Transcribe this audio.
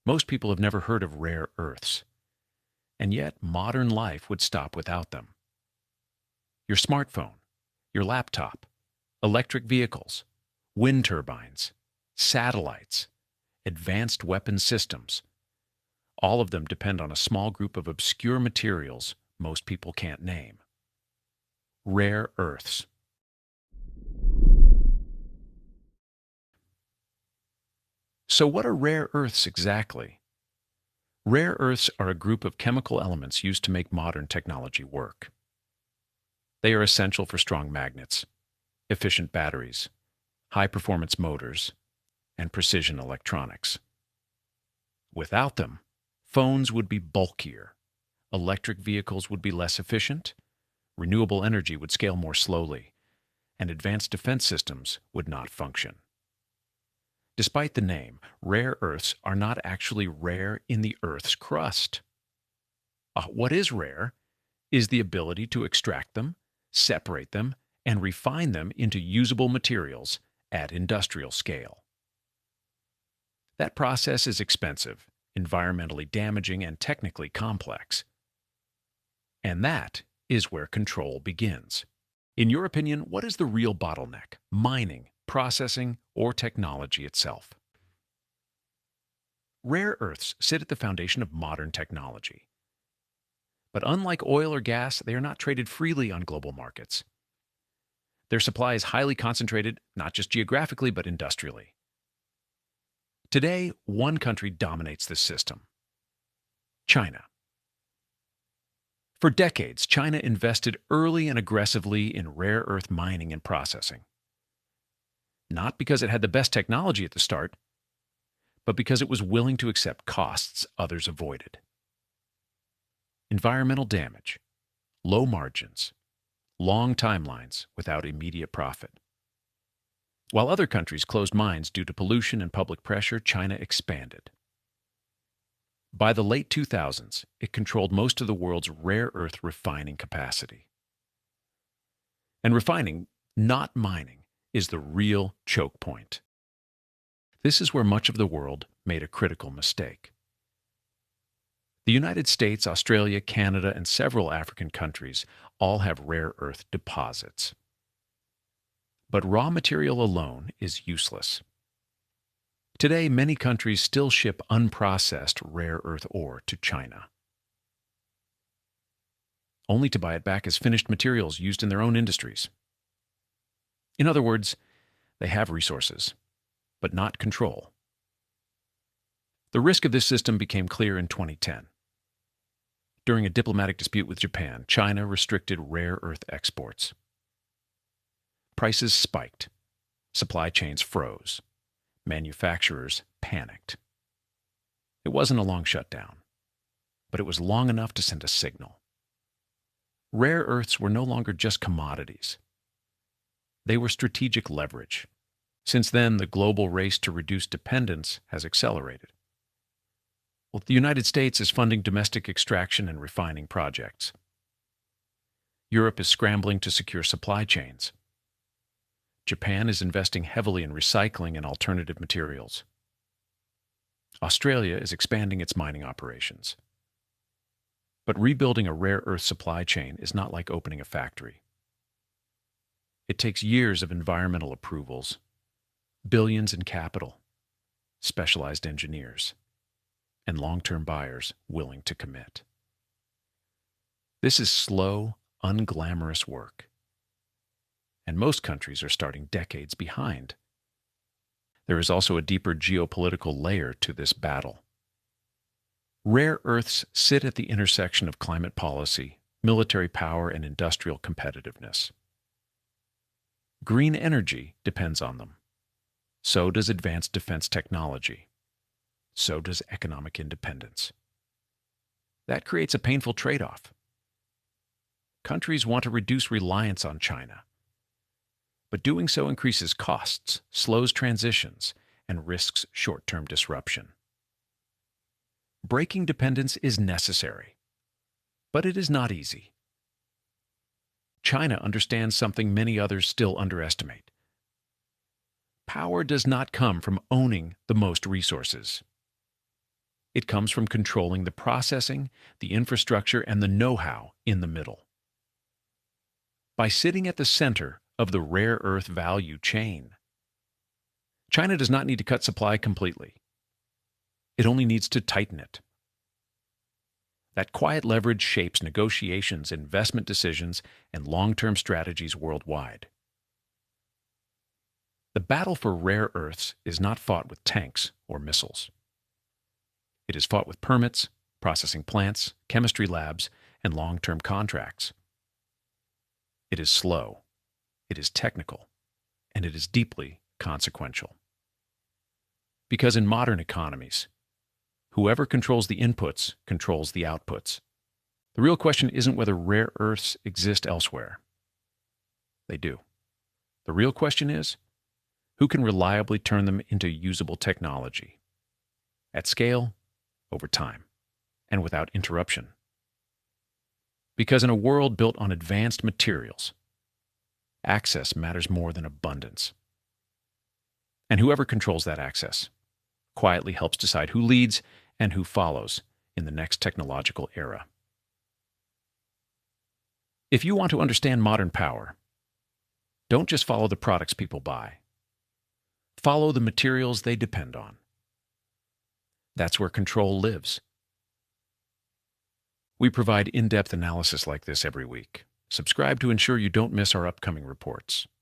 Most people have never heard of rare earths, and yet modern life would stop without them. Your smartphone, your laptop, electric vehicles, wind turbines, satellites, advanced weapon systems, all of them depend on a small group of obscure materials most people can't name. Rare earths. So what are rare earths exactly? Rare earths are a group of chemical elements used to make modern technology work. They are essential for strong magnets, efficient batteries, high-performance motors, and precision electronics. Without them, phones would be bulkier, electric vehicles would be less efficient, renewable energy would scale more slowly, and advanced defense systems would not function. Despite the name, rare earths are not actually rare in the Earth's crust. What is rare is the ability to extract them, separate them, and refine them into usable materials at industrial scale. That process is expensive, environmentally damaging, and technically complex. And that is where control begins. In your opinion, what is the real bottleneck? Mining, processing, or technology itself? Rare earths sit at the foundation of modern technology. But unlike oil or gas, they are not traded freely on global markets. Their supply is highly concentrated, not just geographically, but industrially. Today, one country dominates this system: China. For decades, China invested early and aggressively in rare earth mining and processing. Not because it had the best technology at the start, but because it was willing to accept costs others avoided. Environmental damage, low margins, long timelines without immediate profit. While other countries closed mines due to pollution and public pressure, China expanded. By the late 2000s, it controlled most of the world's rare earth refining capacity. And refining, not mining, is the real choke point. This is where much of the world made a critical mistake. The United States, Australia, Canada, and several African countries all have rare earth deposits. But raw material alone is useless. Today, many countries still ship unprocessed rare earth ore to China, only to buy it back as finished materials used in their own industries. In other words, they have resources, but not control. The risk of this system became clear in 2010. During a diplomatic dispute with Japan, China restricted rare earth exports. Prices spiked, supply chains froze, manufacturers panicked. It wasn't a long shutdown, but it was long enough to send a signal. Rare earths were no longer just commodities. They were strategic leverage. Since then, the global race to reduce dependence has accelerated. Well, the United States is funding domestic extraction and refining projects. Europe is scrambling to secure supply chains. Japan is investing heavily in recycling and alternative materials. Australia is expanding its mining operations. But rebuilding a rare earth supply chain is not like opening a factory. It takes years of environmental approvals, billions in capital, specialized engineers, and long-term buyers willing to commit. This is slow, unglamorous work, and most countries are starting decades behind. There is also a deeper geopolitical layer to this battle. Rare earths sit at the intersection of climate policy, military power, and industrial competitiveness. Green energy depends on them. So does advanced defense technology. So does economic independence. That creates a painful trade-off. Countries want to reduce reliance on China, but doing so increases costs, slows transitions, and risks short-term disruption. Breaking dependence is necessary, but it is not easy. China understands something many others still underestimate. Power does not come from owning the most resources. It comes from controlling the processing, the infrastructure, and the know-how in the middle. By sitting at the center of the rare earth value chain, China does not need to cut supply completely. It only needs to tighten it. That quiet leverage shapes negotiations, investment decisions, and long-term strategies worldwide. The battle for rare earths is not fought with tanks or missiles. It is fought with permits, processing plants, chemistry labs, and long-term contracts. It is slow, it is technical, and it is deeply consequential. Because in modern economies, whoever controls the inputs controls the outputs. The real question isn't whether rare earths exist elsewhere. They do. The real question is, who can reliably turn them into usable technology? At scale, over time, and without interruption. Because in a world built on advanced materials, access matters more than abundance. And whoever controls that access quietly helps decide who leads and who follows in the next technological era. If you want to understand modern power, don't just follow the products people buy. Follow the materials they depend on. That's where control lives. We provide in-depth analysis like this every week. Subscribe to ensure you don't miss our upcoming reports.